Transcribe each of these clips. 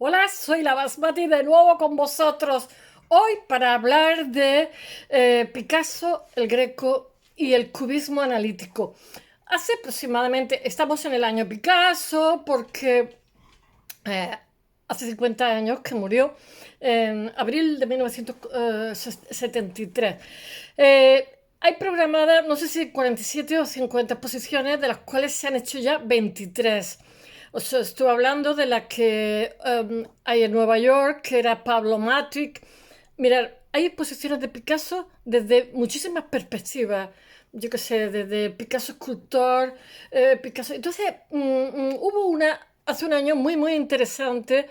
Hola, soy la Basmati de nuevo con vosotros. Hoy para hablar de Picasso, el Greco y el cubismo analítico. Hace aproximadamente, estamos en el año Picasso porque eh, hace 50 años que murió en abril de 1973. Hay programadas, no sé si 47 o 50 exposiciones, de las cuales se han hecho ya 23. O sea, estuve hablando de la que hay en Nueva York, que era Pablo Matrix. Mirar, hay exposiciones de Picasso desde muchísimas perspectivas. Yo qué sé, desde Picasso escultor, Picasso. Entonces, hubo una hace un año muy interesante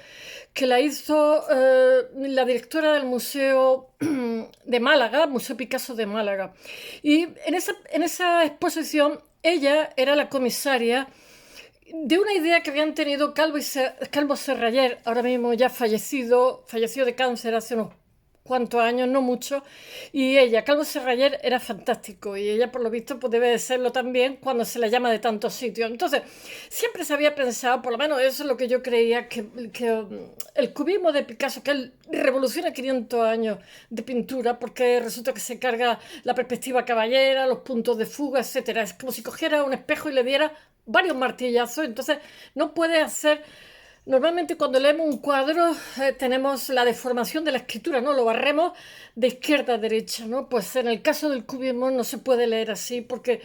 que la hizo la directora del Museo de Málaga, Museo Picasso de Málaga. Y en esa exposición ella era la comisaria de una idea que habían tenido Calvo Serrayer, ahora mismo ya fallecido, falleció de cáncer hace unos cuantos años, no mucho, y ella, Calvo Serrayer, era fantástico, y ella por lo visto pues debe de serlo también cuando se la llama de tantos sitios. Entonces, siempre se había pensado, por lo menos eso es lo que yo creía, que el cubismo de Picasso, que él revoluciona 500 años de pintura, porque resulta que se carga la perspectiva caballera, los puntos de fuga, etcétera. Es como si cogiera un espejo y le diera varios martillazos, entonces no puede hacer. Normalmente cuando leemos un cuadro tenemos la deformación de la escritura, ¿no? Lo barremos de izquierda a derecha, ¿no? Pues en el caso del cubismo no se puede leer así porque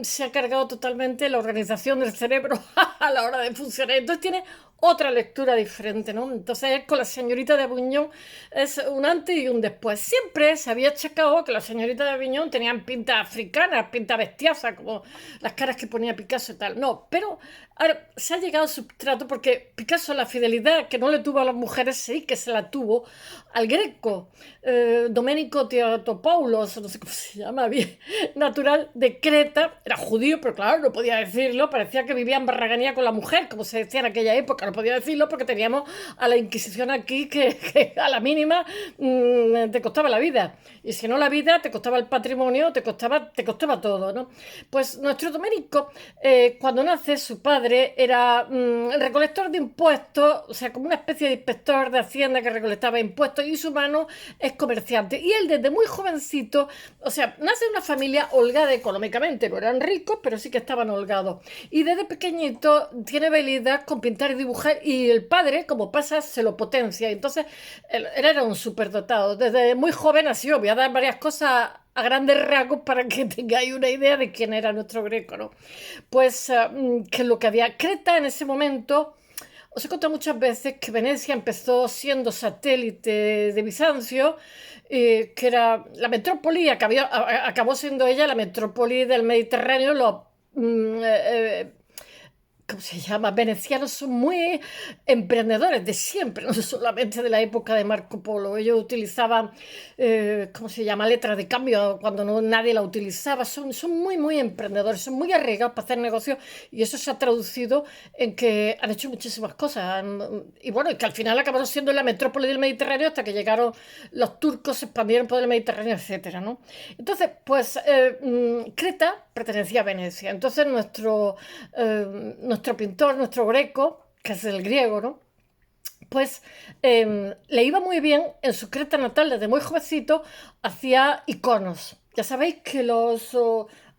se ha cargado totalmente la organización del cerebro a la hora de funcionar. Entonces tiene otra lectura diferente, ¿no? Entonces con la señorita de Aviñón es un antes y un después. Siempre se había achacado que las señoritas de Aviñón tenían pinta africana, pinta bestiasa, como las caras que ponía Picasso y tal. No, pero ahora se ha llegado al substrato porque Picasso la fidelidad que no le tuvo a las mujeres sí que se la tuvo al Greco, Domenico Teotopoulos, no sé cómo se llama bien, natural de Creta, era judío, pero claro, no podía decirlo, parecía que vivía en barraganía con la mujer, como se decía en aquella época, no podía decirlo porque teníamos a la Inquisición aquí que a la mínima te costaba la vida, y si no la vida, te costaba el patrimonio, te costaba todo, ¿no? Pues nuestro Domenico, cuando nace, su padre era el recolector de impuestos, o sea, como una especie de inspector de Hacienda que recolectaba impuestos, y su mano es comerciante. Y él desde muy jovencito, o sea, nace en una familia holgada económicamente, no eran ricos, pero sí que estaban holgados. Y desde pequeñito tiene habilidad con pintar y dibujar, y el padre, como pasa, se lo potencia. Entonces, él era un superdotado. Desde muy joven así, voy a dar varias cosas a grandes rasgos para que tengáis una idea de quién era nuestro Greco, ¿no? Pues que lo que había Creta en ese momento. Os he contado muchas veces que Venecia empezó siendo satélite de Bizancio, que era la metrópoli, acabó siendo ella la metrópoli del Mediterráneo. ¿Cómo se llama? Venecianos son muy emprendedores de siempre, no solamente de la época de Marco Polo. Ellos utilizaban, ¿cómo se llama? Letras de cambio cuando nadie la utilizaba. Son muy emprendedores, son muy arriesgados para hacer negocios y eso se ha traducido en que han hecho muchísimas cosas. Y bueno, y que al final acabaron siendo la metrópoli del Mediterráneo hasta que llegaron los turcos, se expandieron por el Mediterráneo, etcétera, ¿no? Entonces, pues Creta pertenecía a Venecia. Entonces nuestro pintor, nuestro Greco, que es el griego, ¿no? Pues le iba muy bien en su Creta natal, desde muy jovencito, hacía iconos. Ya sabéis que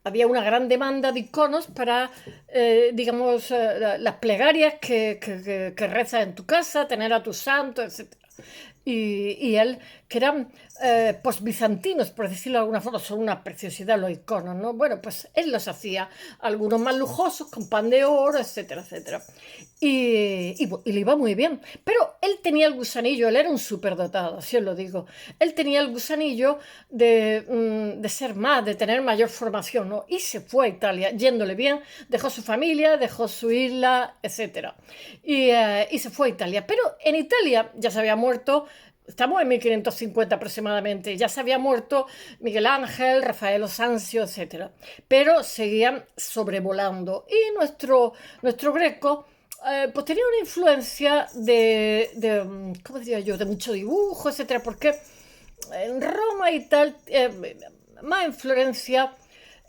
había una gran demanda de iconos para, digamos, las plegarias que rezas en tu casa, tener a tus santos, etc. Y él, que eran post-bizantinos, por decirlo de alguna forma, son una preciosidad los iconos, ¿no? Bueno, pues él los hacía, algunos más lujosos, con pan de oro, etcétera, etcétera. Y le iba muy bien. Pero él tenía el gusanillo, él era un superdotado, así os lo digo. Él tenía el gusanillo de ser más, de tener mayor formación, ¿no? Y se fue a Italia, yéndole bien, dejó su familia, dejó su isla, etcétera. Y se fue a Italia. Pero en Italia ya se había muerto. Estamos en 1550 aproximadamente. Ya se había muerto Miguel Ángel, Rafael Sanzio, etcétera. Pero seguían sobrevolando. Y nuestro Greco pues tenía una influencia ¿cómo diría yo?, de mucho dibujo, etcétera, porque en Roma y tal, más en Florencia,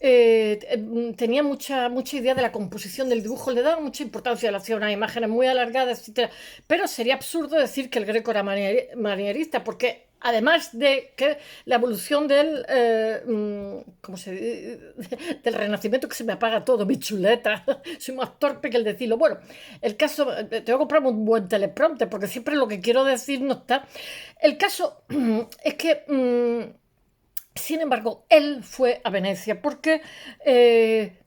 tenía mucha idea de la composición del dibujo, le daba mucha importancia, le hacía unas imágenes muy alargadas, etcétera. Pero sería absurdo decir que el Greco era manierista, porque además de que la evolución ¿cómo se dice? Del Renacimiento, que se me apaga todo, mi chuleta, soy más torpe que el decirlo. Bueno, el caso, tengo que comprarme un buen teleprompter, porque siempre lo que quiero decir no está. El caso es que sin embargo, él fue a Venecia porque,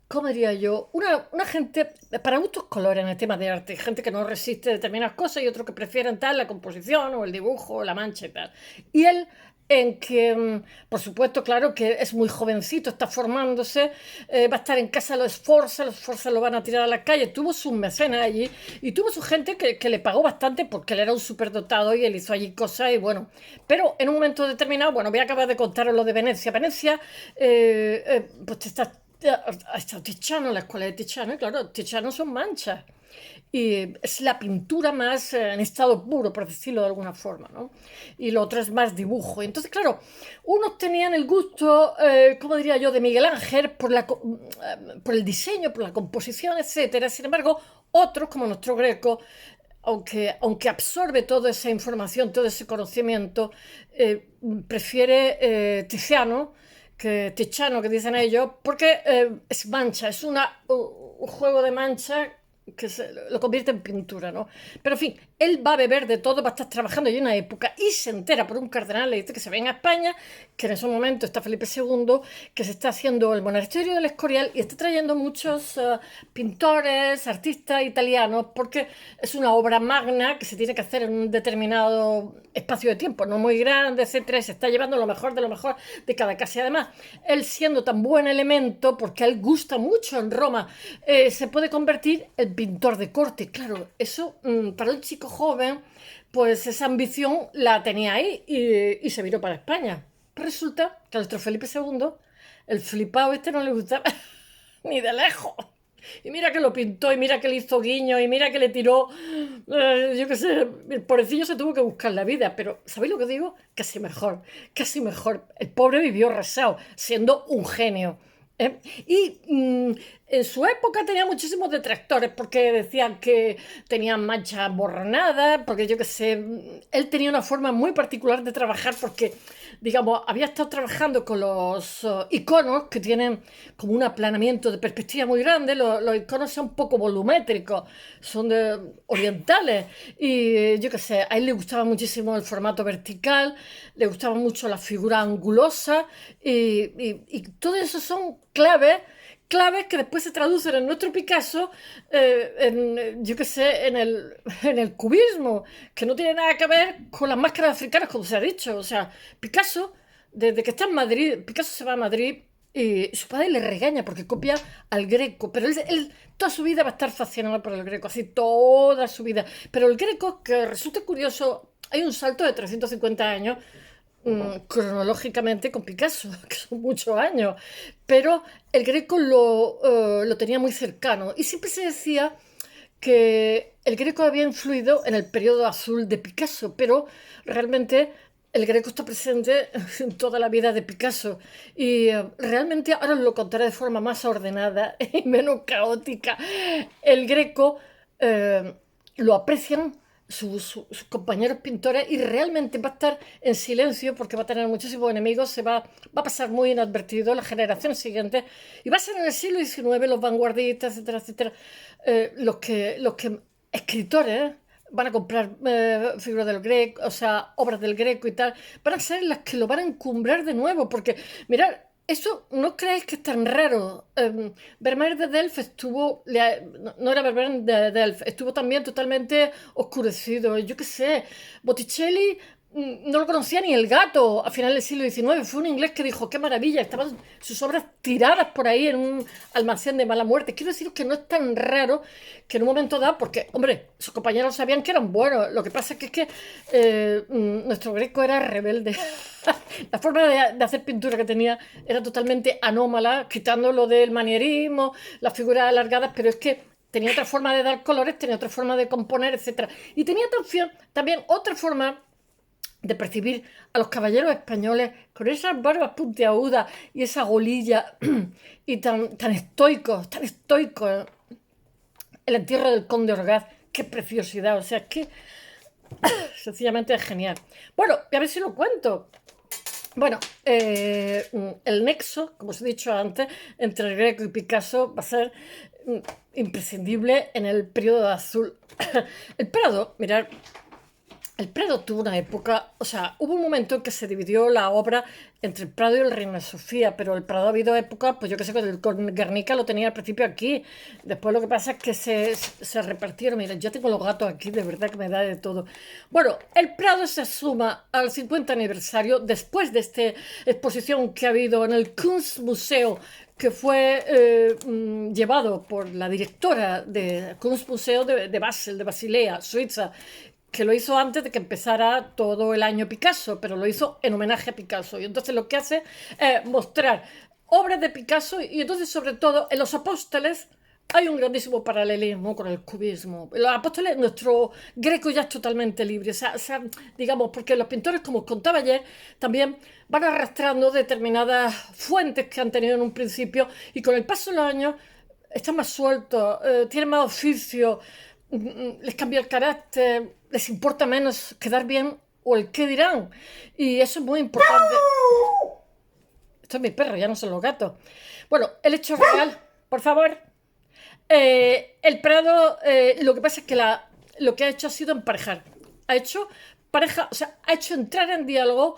¿cómo diría yo? Una gente, para gustos colores en el tema de arte, gente que no resiste determinadas cosas y otros que prefieren tal, la composición o el dibujo o la mancha y tal. Y él en que, por supuesto, claro que es muy jovencito, está formándose, va a estar en casa los Sforza lo van a tirar a la calle, tuvo sus mecenas allí y tuvo su gente que le pagó bastante porque él era un superdotado y él hizo allí cosas y bueno, pero en un momento determinado, bueno, voy a acabar de contaros lo de Venecia. Venecia, pues está Tiziano, la escuela de Tiziano, y claro, Tiziano son manchas. Y es la pintura más en estado puro, por decirlo de alguna forma, ¿no? Y lo otro es más dibujo. Y entonces, claro, unos tenían el gusto, ¿cómo diría yo?, de Miguel Ángel por el diseño, por la composición, etcétera. Sin embargo, otros, como nuestro Greco, aunque absorbe toda esa información, todo ese conocimiento, prefiere Tiziano, Tiziano, que dicen ellos, porque es mancha, es un juego de mancha que lo convierte en pintura, ¿no? Pero en fin, él va a beber de todo, va a estar trabajando en una época y se entera por un cardenal, le dice que se venga a España, que en ese momento está Felipe II, que se está haciendo el monasterio del Escorial y está trayendo muchos pintores, artistas italianos, porque es una obra magna que se tiene que hacer en un determinado espacio de tiempo, no muy grande, etcétera, y se está llevando lo mejor de cada casa. Y además, él siendo tan buen elemento, porque a él gusta mucho en Roma, se puede convertir en pintor de corte. Claro, eso para un chico joven, pues esa ambición la tenía ahí y se vino para España. Pues resulta que a nuestro Felipe II, el flipado este no le gustaba ni de lejos. Y mira que lo pintó, y mira que le hizo guiño, y mira que le tiró, yo qué sé, el pobrecillo se tuvo que buscar la vida, pero ¿sabéis lo que digo? Casi mejor, casi mejor. El pobre vivió rezado, siendo un genio. Y en su época tenía muchísimos detractores porque decían que tenían manchas borronadas, porque yo qué sé, él tenía una forma muy particular de trabajar porque, digamos, había estado trabajando con los iconos que tienen como un aplanamiento de perspectiva muy grande. Los iconos son un poco volumétricos, son orientales y yo qué sé, a él le gustaba muchísimo el formato vertical, le gustaba mucho la figura angulosa y todo eso son claves que después se traducen en nuestro Picasso, yo qué sé, en el cubismo, que no tiene nada que ver con las máscaras africanas, como se ha dicho. O sea, Picasso, desde que está en Madrid, Picasso se va a Madrid y su padre le regaña porque copia al Greco, pero él toda su vida va a estar fascinado por el Greco, así toda su vida. Pero el Greco, que resulta curioso, hay un salto de 350 años cronológicamente con Picasso, que son muchos años, pero el Greco lo tenía muy cercano y siempre se decía que el Greco había influido en el periodo azul de Picasso, pero realmente el Greco está presente en toda la vida de Picasso y realmente ahora os lo contaré de forma más ordenada y menos caótica. El Greco lo aprecian sus compañeros pintores y realmente va a estar en silencio porque va a tener muchísimos enemigos, va a pasar muy inadvertido la generación siguiente y va a ser en el siglo XIX los vanguardistas, etcétera, etcétera, los que escritores van a comprar figuras del Greco, o sea, obras del Greco y tal, van a ser las que lo van a encumbrar de nuevo porque, mirad, eso no creéis que es tan raro. Vermeer de Delft no era Vermeer de Delft, estuvo también totalmente oscurecido. Yo qué sé, Botticelli no lo conocía ni el gato a finales del siglo XIX. Fue un inglés que dijo, qué maravilla, estaban sus obras tiradas por ahí en un almacén de mala muerte. Quiero deciros que no es tan raro que en un momento dado, porque, hombre, sus compañeros sabían que eran buenos. Lo que pasa es que nuestro Greco era rebelde. La forma de hacer pintura que tenía era totalmente anómala, quitando lo del manierismo, las figuras alargadas, pero es que tenía otra forma de dar colores, tenía otra forma de componer, etcétera. Y tenía también otra forma de percibir a los caballeros españoles con esas barbas puntiagudas y esa golilla y tan estoicos, el entierro del conde Orgaz, qué preciosidad, o sea, es que sencillamente es genial. Bueno, y a ver si lo cuento. Bueno, el nexo, como os he dicho antes, entre el Greco y Picasso va a ser imprescindible en el periodo azul. El Prado, mirad, el Prado tuvo una época, o sea, hubo un momento en que se dividió la obra entre el Prado y el Reina Sofía, pero el Prado ha habido épocas, pues yo que sé, con Guernica lo tenía al principio aquí, después lo que pasa es que se repartieron, mira, yo tengo los gatos aquí, de verdad que me da de todo. Bueno, el Prado se suma al 50 aniversario después de esta exposición que ha habido en el Kunstmuseum, que fue llevado por la directora del Kunstmuseum de Basel, de Basilea, Suiza, que lo hizo antes de que empezara todo el año Picasso, pero lo hizo en homenaje a Picasso. Y entonces lo que hace es mostrar obras de Picasso y entonces sobre todo en los Apóstoles hay un grandísimo paralelismo con el cubismo. Los Apóstoles, nuestro Greco ya es totalmente libre, digamos, porque los pintores, como os contaba ayer, también van arrastrando determinadas fuentes que han tenido en un principio y con el paso de los años están más sueltos, tienen más oficio, les cambia el carácter, les importa menos quedar bien o el qué dirán. Y eso es muy importante. Esto es mi perro, ya no son los gatos. Bueno, el hecho real, por favor. El Prado, lo que pasa es que lo que ha hecho ha sido emparejar. Ha hecho pareja, o sea, ha hecho entrar en diálogo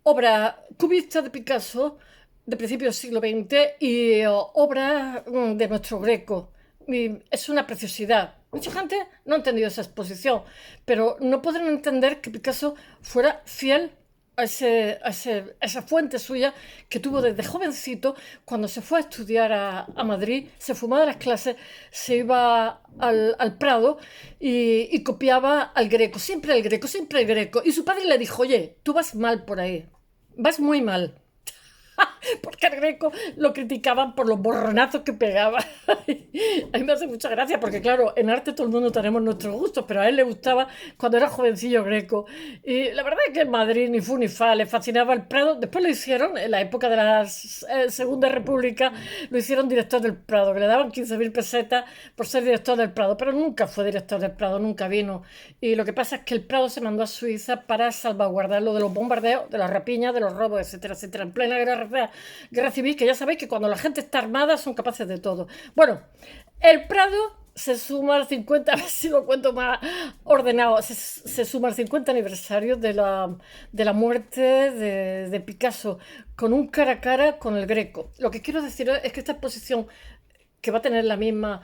obra cubista de Picasso de principios del siglo XX y obra de nuestro Greco. Y es una preciosidad. Mucha gente no ha entendido esa exposición, pero no podrán entender que Picasso fuera fiel a esa fuente suya que tuvo desde jovencito. Cuando se fue a estudiar a Madrid, se fumaba las clases, se iba al Prado y copiaba al Greco, siempre el Greco, siempre el Greco. Y su padre le dijo, oye, tú vas mal por ahí, vas muy mal. Porque al Greco lo criticaban por los borronazos que pegaba. A mí me hace mucha gracia porque, claro, en arte todo el mundo tenemos nuestros gustos, pero a él le gustaba cuando era jovencillo Greco. Y la verdad es que en Madrid ni fu ni fa, le fascinaba el Prado. Después lo hicieron, en la época de la Segunda República, lo hicieron director del Prado, que le daban 15.000 pesetas por ser director del Prado, pero nunca fue director del Prado, nunca vino. Y lo que pasa es que el Prado se mandó a Suiza para salvaguardarlo de los bombardeos, de las rapiñas, de los robos, etcétera, etcétera, en plena guerra civil, que ya sabéis que cuando la gente está armada son capaces de todo. Bueno, el Prado se suma al 50, a ver si lo cuento más ordenado, se suma al 50 aniversario de la muerte de Picasso, con un cara a cara con el Greco. Lo que quiero decir es que esta exposición, que va a tener la misma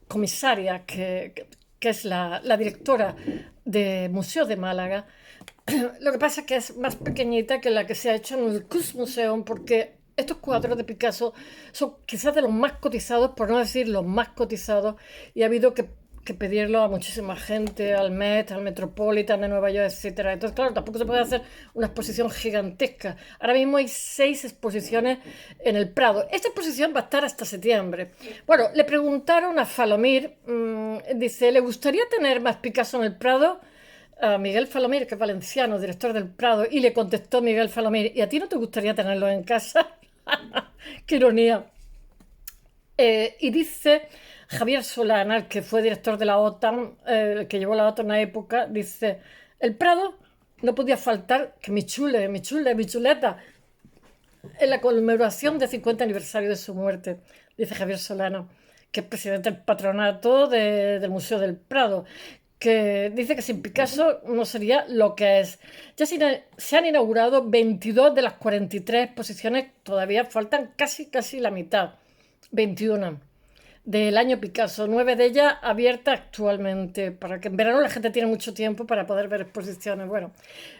comisaria que es la directora de Museo de Málaga, lo que pasa es que es más pequeñita que la que se ha hecho en el Kunstmuseum, porque estos cuadros de Picasso son quizás de los más cotizados, por no decir los más cotizados, y ha habido que pedirlo a muchísima gente, al Met, al Metropolitan de Nueva York, etcétera. Entonces, claro, tampoco se puede hacer una exposición gigantesca. Ahora mismo hay 6 exposiciones en el Prado. Esta exposición va a estar hasta septiembre. Bueno, le preguntaron a Falomir, dice, ¿le gustaría tener más Picasso en el Prado? A Miguel Falomir, que es valenciano, director del Prado, y le contestó Miguel Falomir, ¿y a ti no te gustaría tenerlo en casa? ¡Qué ironía! Y dice Javier Solana, que fue director de la OTAN, que llevó la OTAN a una época, dice, el Prado no podía faltar que mi chuleta, en la conmemoración del 50 aniversario de su muerte, dice Javier Solana, que es presidente del patronato del Museo del Prado, que dice que sin Picasso no sería lo que es. Ya se han inaugurado 22 de las 43 exposiciones, todavía faltan casi la mitad, 21 del año Picasso, 9 de ellas abiertas actualmente, para que en verano la gente tiene mucho tiempo para poder ver exposiciones. Bueno,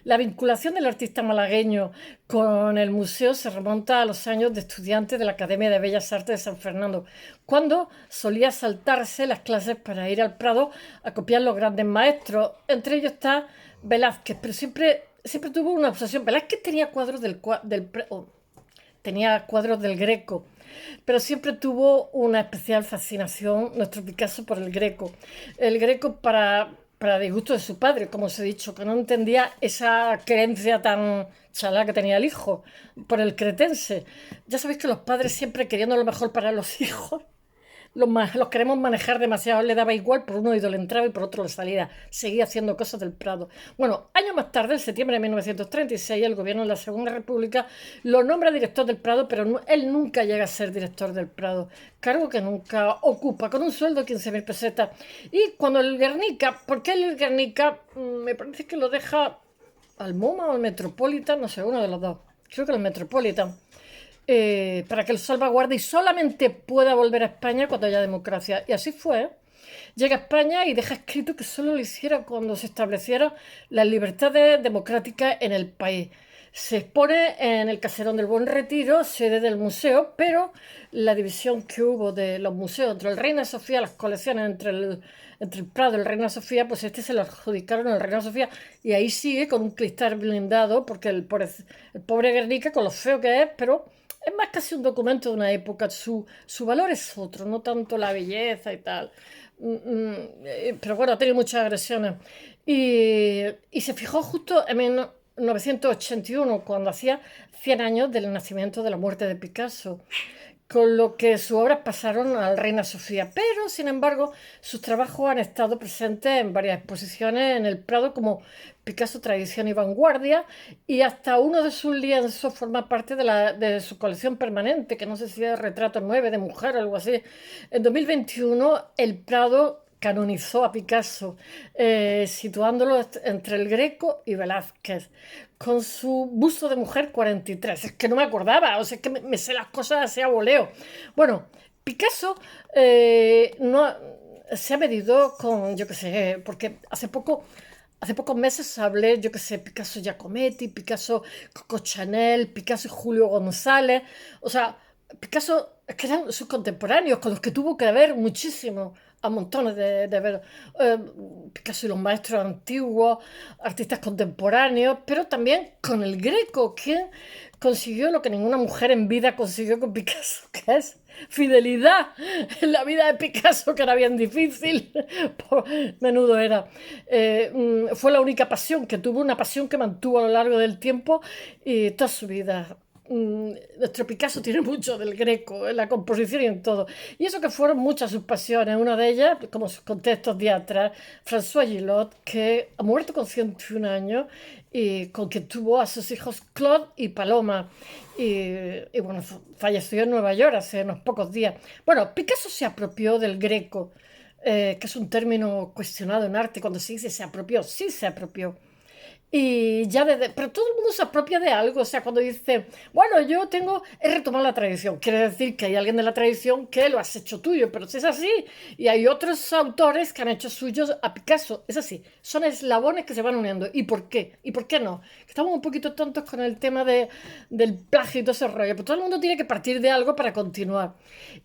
la vinculación del artista malagueño con el museo se remonta a los años de estudiante de la Academia de Bellas Artes de San Fernando, cuando solía saltarse las clases para ir al Prado a copiar los grandes maestros. Entre ellos está Velázquez, pero siempre tuvo una obsesión. Velázquez tenía cuadros tenía cuadros del Greco, pero siempre tuvo una especial fascinación nuestro Picasso por el Greco. El Greco para para disgusto de su padre, como os he dicho, que no entendía esa creencia tan chalá que tenía el hijo por el cretense. Ya sabéis que los padres siempre queriendo lo mejor para los hijos, los queremos manejar demasiado, le daba igual, por un oído le entraba y por otro le salía, seguía haciendo cosas del Prado. Bueno, años más tarde, en septiembre de 1936, el gobierno de la Segunda República lo nombra director del Prado, pero él nunca llega a ser director del Prado, cargo que nunca ocupa, con un sueldo de 15.000 pesetas. Y cuando el Guernica, ¿por qué el Guernica? Me parece que lo deja al MoMA o al Metropolitan, no sé, uno de los dos, creo que el Metropolitan. Para que lo salvaguarde y solamente pueda volver a España cuando haya democracia. Y así fue. Llega a España y deja escrito que solo lo hiciera cuando se establecieran las libertades democráticas en el país. Se expone en el Caserón del Buen Retiro, sede del museo, pero la división que hubo de los museos entre el Reina Sofía, las colecciones entre el Prado y el Reina Sofía, pues se lo adjudicaron al Reina Sofía y ahí sigue con un cristal blindado, porque el pobre Guernica, con lo feo que es, pero es más casi un documento de una época, su valor es otro, no tanto la belleza y tal. Pero bueno, ha tenido muchas agresiones. Y se fijó justo en 1981, cuando hacía 100 años del nacimiento de la muerte de Picasso, con lo que sus obras pasaron al Reina Sofía. Pero, sin embargo, sus trabajos han estado presentes en varias exposiciones en el Prado, como Picasso Tradición y Vanguardia, y hasta uno de sus lienzos forma parte de su colección permanente, que no sé si es Retrato 9 de mujer o algo así. En 2021, el Prado canonizó a Picasso, situándolo entre el Greco y Velázquez, con su busto de mujer 43. Es que no me acordaba, o sea, es que me sé las cosas así a voleo. Bueno, Picasso no, se ha medido con, yo qué sé, porque hace pocos meses hablé, yo qué sé, Picasso Giacometti, Picasso Coco Chanel, Picasso Julio González, o sea, Picasso, es que eran sus contemporáneos, con los que tuvo que ver muchísimo, a montones de ver. Picasso y los maestros antiguos, artistas contemporáneos, pero también con el Greco, que consiguió lo que ninguna mujer en vida consiguió con Picasso, que es fidelidad en la vida de Picasso, que era bien difícil, menudo era. Fue la única pasión que tuvo, una pasión que mantuvo a lo largo del tiempo y toda su vida. Nuestro Picasso tiene mucho del Greco en la composición y en todo. Y eso que fueron muchas sus pasiones. Una de ellas, como os conté estos días atrás, François Gillot, que ha muerto con 101 años y con quien tuvo a sus hijos Claude y Paloma. Y bueno, falleció en Nueva York hace unos pocos días. Bueno, Picasso se apropió del Greco, que es un término cuestionado en arte. Cuando se dice se apropió, sí se apropió. Y ya pero todo el mundo se apropia de algo, o sea, cuando dice, bueno, he retomado la tradición, quiere decir que hay alguien de la tradición que lo has hecho tuyo, pero si es así, y hay otros autores que han hecho suyos a Picasso, es así, son eslabones que se van uniendo. ¿Y por qué? ¿Y por qué no? Estamos un poquito tontos con el tema del plagio y todo ese rollo, pero todo el mundo tiene que partir de algo para continuar.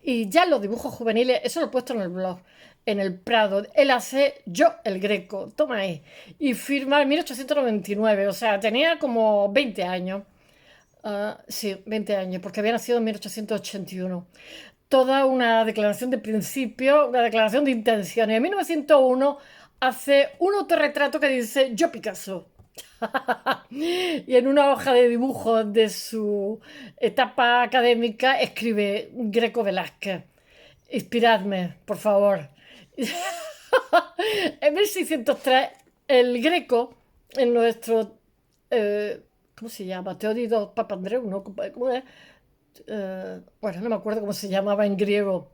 Y ya los dibujos juveniles, eso lo he puesto en el blog, en el Prado. Él hace Yo, el Greco, toma ahí. Y firma en 1899, o sea, tenía como 20 años. Sí, 20 años, porque había nacido en 1881. Toda una declaración de principio, una declaración de intenciones. En 1901 hace un autorretrato que dice Yo Picasso. Y en una hoja de dibujos de su etapa académica escribe Greco Velázquez. Inspiradme, por favor. En 1603, el Greco, en nuestro, ¿cómo se llama? Teódido Papandreou, ¿no? ¿Cómo es? Bueno, no me acuerdo cómo se llamaba en griego.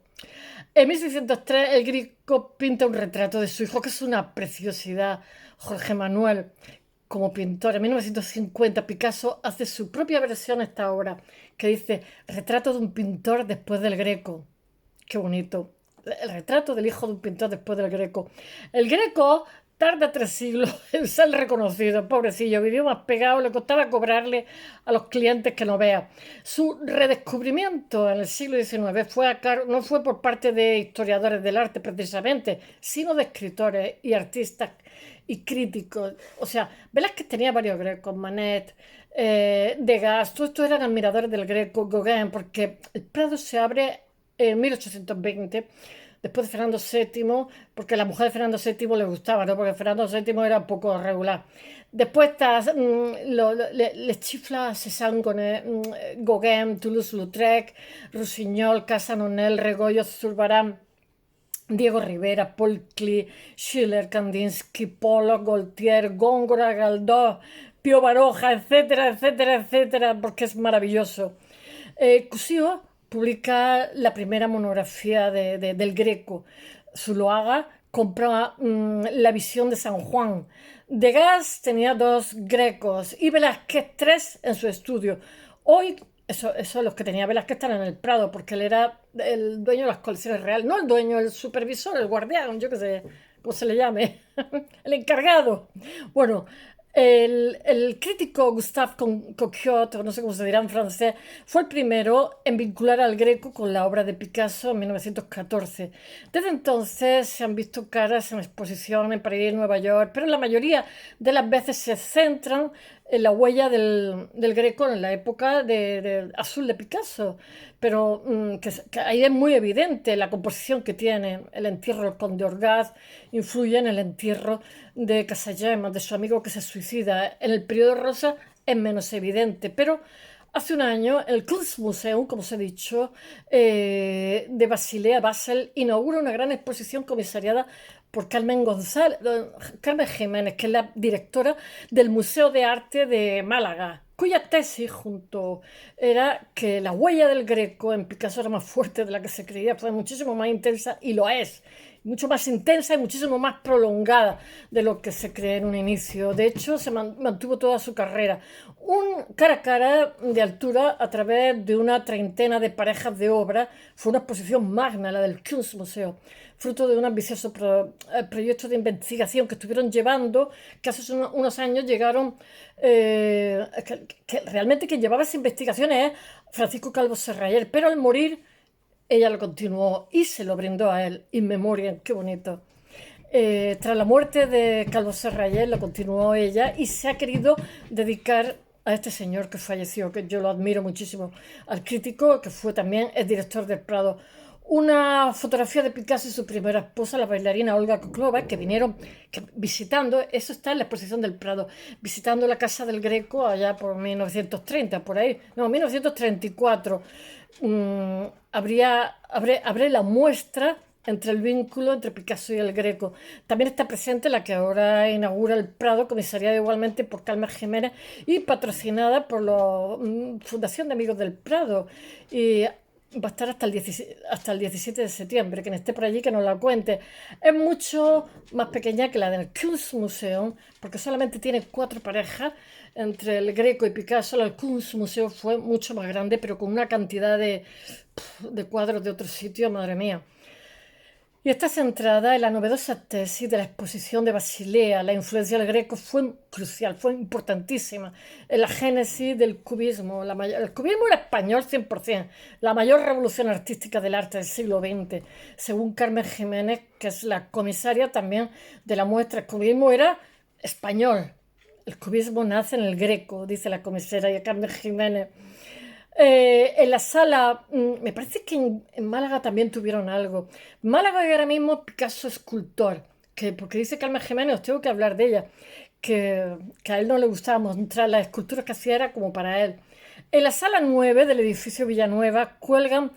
En 1603, el Greco pinta un retrato de su hijo, que es una preciosidad. Jorge Manuel, como pintor. En 1950, Picasso hace su propia versión a esta obra, que dice Retrato de un pintor después del Greco. Qué bonito. El retrato del hijo de un pintor después del Greco. El Greco tarda 3 siglos en ser reconocido, pobrecillo, vivió más pegado, le costaba cobrarle a los clientes que no vea. Su redescubrimiento en el siglo XIX no fue por parte de historiadores del arte precisamente, sino de escritores y artistas y críticos. O sea, Velázquez tenía varios Grecos, Manet, Degas, todos estos eran admiradores del Greco, Gauguin, porque el Prado se abre en 1820, después de Fernando VII, porque a la mujer de Fernando VII le gustaba, ¿no? Porque Fernando VII era un poco regular. Después está les Chiflas, Cézanne, Gauguin, Toulouse-Lautrec, Rossignol, Casanonel, Regoyos, Zurbarán, Diego Rivera, Paul Klee, Schiller, Kandinsky, Pollock, Gaultier, Góngora, Galdós, Pío Baroja, etcétera, etcétera, etcétera, porque es maravilloso. Cusío publica la primera monografía del Greco. Zuloaga compra La visión de San Juan. Degas tenía 2 grecos y Velázquez 3 en su estudio. Hoy, eso los que tenía Velázquez están en el Prado, porque él era el dueño de las colecciones reales. No el dueño, el supervisor, el guardián, yo qué sé, cómo se le llame, el encargado. Bueno, el crítico Gustave Coquiot, o no sé cómo se dirá en francés, fue el primero en vincular al Greco con la obra de Picasso en 1914. Desde entonces se han visto caras en exposición en París, Nueva York, pero la mayoría de las veces se centran en la huella del Greco en la época de azul de Picasso. Pero que ahí es muy evidente la composición que tiene. El entierro del Conde Orgaz influye en el entierro de Casallema, de su amigo que se suicida. En el periodo rosa es menos evidente, pero hace un año el Kunstmuseum, como os he dicho, de Basilea, Basel, inaugura una gran exposición comisariada por Carmen Jiménez, que es la directora del Museo de Arte de Málaga, cuya tesis junto era que la huella del Greco en Picasso era más fuerte de la que se creía, fue muchísimo más intensa, y lo es, mucho más intensa y muchísimo más prolongada de lo que se cree en un inicio. De hecho, se mantuvo toda su carrera. Un cara a cara de altura a través de una treintena de parejas de obra. Fue una exposición magna, la del Kunstmuseum, fruto de un ambicioso proyecto de investigación que estuvieron llevando, que hace unos años llegaron, que realmente quien llevaba esas investigaciones es Francisco Calvo Serrayer, pero al morir ella lo continuó y se lo brindó a él, in memoriam, qué bonito. Tras la muerte de Calvo Serrayer lo continuó ella y se ha querido dedicar a este señor que falleció, que yo lo admiro muchísimo, al crítico que fue también el director del Prado. Una fotografía de Picasso y su primera esposa, la bailarina Olga Koklova, que vinieron visitando, eso está en la exposición del Prado, visitando la casa del Greco allá por 1930, por ahí, no, 1934. Abre la muestra entre el vínculo entre Picasso y el Greco. También está presente la que ahora inaugura el Prado, comisariada igualmente por Carmen Jiménez y patrocinada por la Fundación de Amigos del Prado. Y va a estar hasta el 17 de septiembre. Quien esté por allí que nos la cuente. Es mucho más pequeña que la del Kunstmuseum, porque solamente tiene 4 parejas entre el Greco y Picasso. El Kunstmuseum fue mucho más grande, pero con una cantidad de cuadros de otros sitios, madre mía. Y está centrada en la novedosa tesis de la exposición de Basilea. La influencia del Greco fue crucial, fue importantísima en la génesis del cubismo. El cubismo era español 100%, la mayor revolución artística del arte del siglo XX. Según Carmen Jiménez, que es la comisaria también de la muestra, el cubismo era español. El cubismo nace en el Greco, dice la comisaria Carmen Jiménez. En la sala, me parece que en Málaga también tuvieron algo. Málaga ahora mismo Picasso escultor, porque dice Carmen Jiménez, os tengo que hablar de ella, que a él no le gustaba mostrar las esculturas que hacía, era como para él. En la sala 9 del edificio Villanueva cuelgan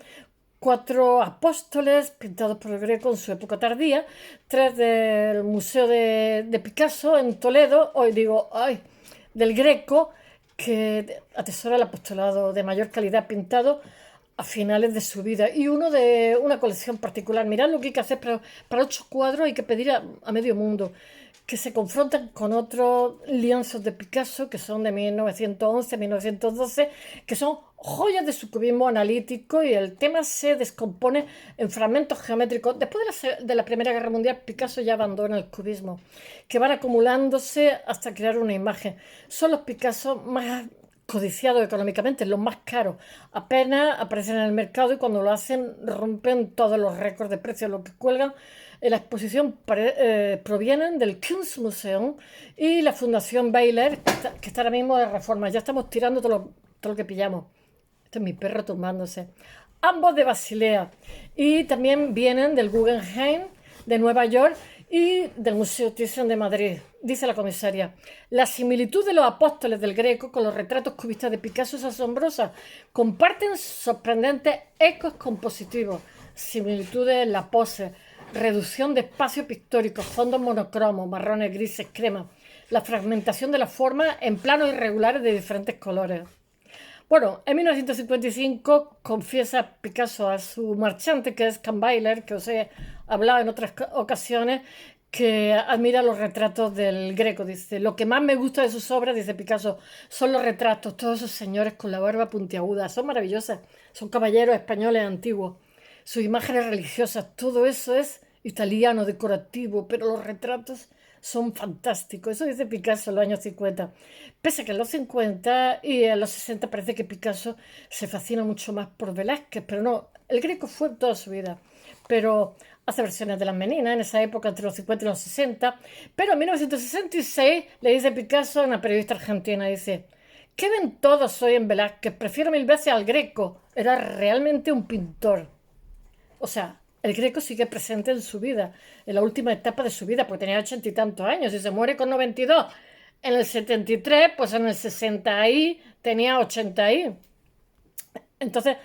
4 apóstoles pintados por el Greco en su época tardía, 3 del Museo de Picasso en Toledo, del Greco, que atesora el apostolado de mayor calidad pintado a finales de su vida, y uno de una colección particular. Mirad lo que hay que hacer para 8 cuadros, hay que pedir a medio mundo, que se confrontan con otros lienzos de Picasso que son de 1911, 1912, que son joyas de su cubismo analítico, y el tema se descompone en fragmentos geométricos. Después de la Primera Guerra Mundial, Picasso ya abandona el cubismo, que van acumulándose hasta crear una imagen. Son los Picasso más codiciados económicamente, los más caros. Apenas aparecen en el mercado y cuando lo hacen rompen todos los récords de precios. Lo que cuelgan en la exposición provienen del Kunstmuseum y la Fundación Bayler, que está ahora mismo de reforma. Ya estamos tirando todo lo que pillamos. Este es mi perro tumbándose. ambos de Basilea, y también vienen del Guggenheim de Nueva York y del Museo Thyssen de Madrid. Dice la comisaria: la similitud de los apóstoles del Greco con los retratos cubistas de Picasso es asombrosa. Comparten sorprendentes ecos compositivos, similitudes en la pose, reducción de espacio pictórico, fondos monocromos, marrones, grises, crema, la fragmentación de las formas en planos irregulares de diferentes colores. Bueno, en 1955 confiesa Picasso a su marchante, que es Kahnweiler, que os he hablado en otras ocasiones, que admira los retratos del Greco. Dice: lo que más me gusta de sus obras, dice Picasso, son los retratos, todos esos señores con la barba puntiaguda, son maravillosas, son caballeros españoles antiguos, sus imágenes religiosas, todo eso es italiano, decorativo, pero los retratos son fantásticos. Eso dice Picasso en los años 50. Pese a que en los 50 y en los 60 parece que Picasso se fascina mucho más por Velázquez, pero no, el Greco fue toda su vida. Pero hace versiones de las meninas en esa época, entre los 50 y los 60. Pero en 1966 le dice Picasso a una periodista argentina, dice: ¿qué ven todos hoy en Velázquez? Prefiero mil veces al Greco. Era realmente un pintor. O sea, el Greco sigue presente en su vida, en la última etapa de su vida, porque tenía 80 y tantos años y se muere con 92. En el 73, pues en el 60 y tenía 80 y. Entonces,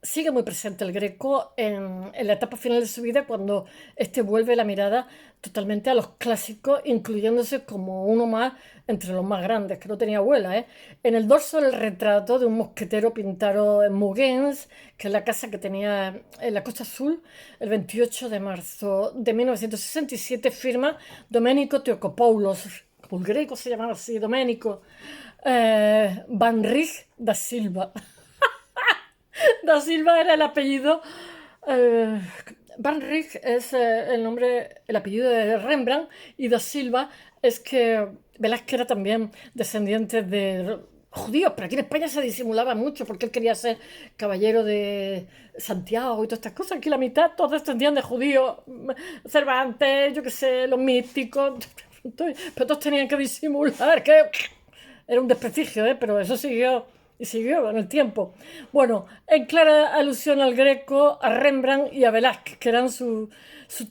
sigue muy presente el Greco en la etapa final de su vida, cuando vuelve la mirada totalmente a los clásicos, incluyéndose como uno más entre los más grandes, que no tenía abuela, ¿eh? En el dorso el retrato de un mosquetero pintado en Mugens, que es la casa que tenía en la Costa Azul, el 28 de marzo de 1967, firma Domenico Teocopoulos, como el Greco se llamaba así, Domenico Van Rijn da Silva. Da Silva era el apellido. Van Rijn es el apellido de Rembrandt, y da Silva es que Velázquez era también descendiente de judíos, pero aquí en España se disimulaba mucho porque él quería ser caballero de Santiago y todas estas cosas. Aquí la mitad todos descendían de judíos, Cervantes, yo qué sé, los místicos, pero todos tenían que disimular, que era un desprestigio, pero eso siguió. Y siguió en el tiempo. Bueno, en clara alusión al Greco, a Rembrandt y a Velázquez, que eran su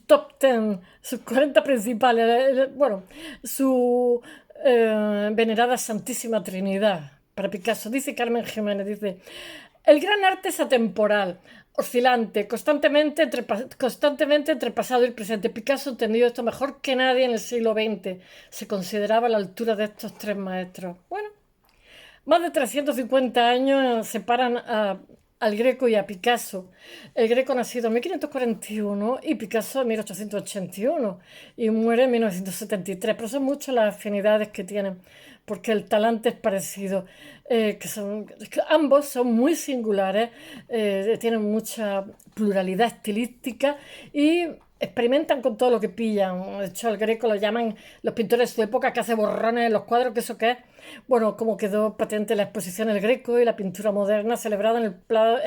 top 10, sus 40 principales. Bueno, su venerada Santísima Trinidad para Picasso. Dice Carmen Jiménez, dice: el gran arte es atemporal, oscilante, constantemente entre pasado y presente. Picasso entendió esto mejor que nadie en el siglo XX. Se consideraba a la altura de estos tres maestros. Bueno, más de 350 años separan al Greco y a Picasso. El Greco nacido en 1541 y Picasso en 1881 y muere en 1973. Pero son muchas las afinidades que tienen, porque el talante es parecido. Que ambos son muy singulares, tienen mucha pluralidad estilística y experimentan con todo lo que pillan. De hecho, al Greco lo llaman los pintores de su época, que hace borrones en los cuadros, que eso qué es. Bueno, como quedó patente la exposición El Greco y la pintura moderna celebrada en el Prado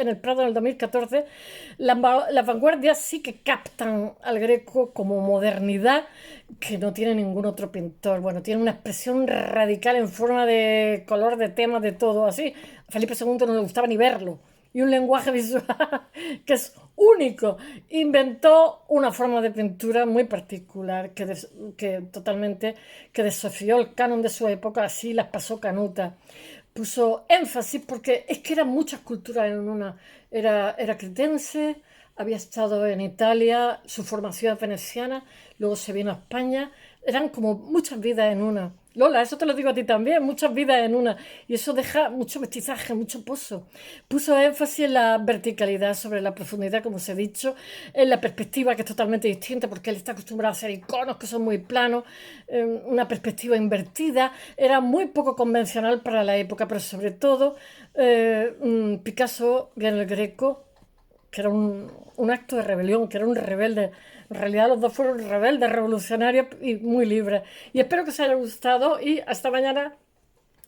en el 2014, las vanguardias sí que captan al Greco como modernidad que no tiene ningún otro pintor. Bueno, tiene una expresión radical en forma de color, de temas, de todo así. A Felipe II no le gustaba ni verlo. Y un lenguaje visual que es único. Inventó una forma de pintura muy particular que totalmente desafió el canon de su época, así las pasó canuta. Puso énfasis porque es que eran muchas culturas en una. Era cretense, había estado en Italia, su formación es veneciana, luego se vino a España. Eran como muchas vidas en una. Lola, eso te lo digo a ti también, muchas vidas en una. Y eso deja mucho mestizaje, mucho pozo. Puso énfasis en la verticalidad sobre la profundidad, como os he dicho, en la perspectiva, que es totalmente distinta, porque él está acostumbrado a hacer iconos que son muy planos, una perspectiva invertida. Era muy poco convencional para la época, pero sobre todo Picasso, bien el Greco, que era un acto de rebelión, que era un rebelde. En realidad los dos fueron rebeldes, revolucionarios y muy libres. Y espero que os haya gustado y hasta mañana.